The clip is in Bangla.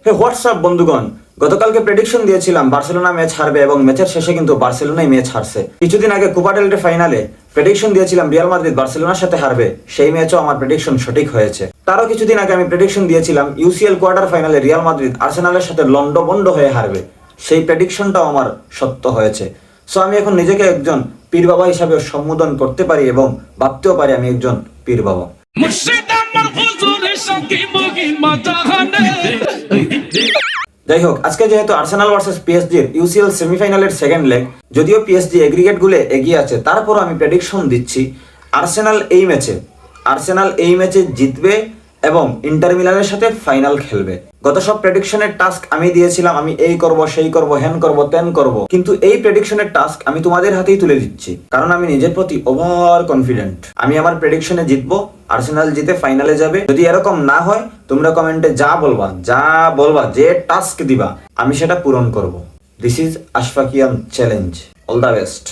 হে হোয়াটসঅ্যাপ বন্ধুগণ, গতকালকে প্রেডিকশন দিয়েছিলাম বার্সেলোনা ম্যাচ হারবে এবং ম্যাচের শেষে কিন্তু বার্সেলোনাই ম্যাচ হারছে। কিছুদিন আগে কোপা ডেল রে ফাইনালে প্রেডিকশন দিয়েছিলাম রিয়াল মাদ্রিদ বার্সেলোনার সাথে হারবে, সেই ম্যাচও আমার প্রেডিকশন সঠিক হয়েছে। তারও কিছুদিন আগে আমি প্রেডিকশন দিয়েছিলাম ইউসিএল কোয়ার্টার ফাইনালে রিয়াল মাদ্রিদ আর্সেনালের সাথে লন্ডভন্ড হয়ে হারবে, সেই প্রেডিকশনটাও আমার সত্য হয়েছে। সো আমি এখন নিজেকে একজন পীর বাবা হিসাবে সম্বোধন করতে পারি এবং ভাবতেও পারি আমি একজন পীর বাবা। যাই হোক, আজকে যেহেতু আর্সেনাল ভার্সেস পিএসজির ইউসিএল সেমিফাইনালের সেকেন্ড লেগ, যদিও পিএসজি এগ্রিগেট গুলো এগিয়ে আছে, তারপরও আমি প্রেডিকশন দিচ্ছি আর্সেনাল এই ম্যাচে জিতবে এবং ইন্টার মিলানের সাথে ফাইনাল খেলবে। গত সব প্রেডিকশনের টাস্ক আমি দিয়েছিলাম, আমি এই করব, সেই করব, হ্যান করব, ত্যান করব, কিন্তু এই প্রেডিকশনের টাস্ক আমি তোমাদের হাতেই তুলে দিচ্ছি, কারণ আমি নিজের প্রতি ওভার কনফিডেন্ট। আমি আমার প্রেডিকশনে জিতবো, আর্সেনাল জিতে ফাইনালে যাবে। যদি এরকম না হয়, তোমরা কমেন্টে যা বলবা, যে টাস্ক দিবা আমি সেটা পূরণ করব। দিস ইজ আশফাকিয়াম চ্যালেঞ্জ। All the best.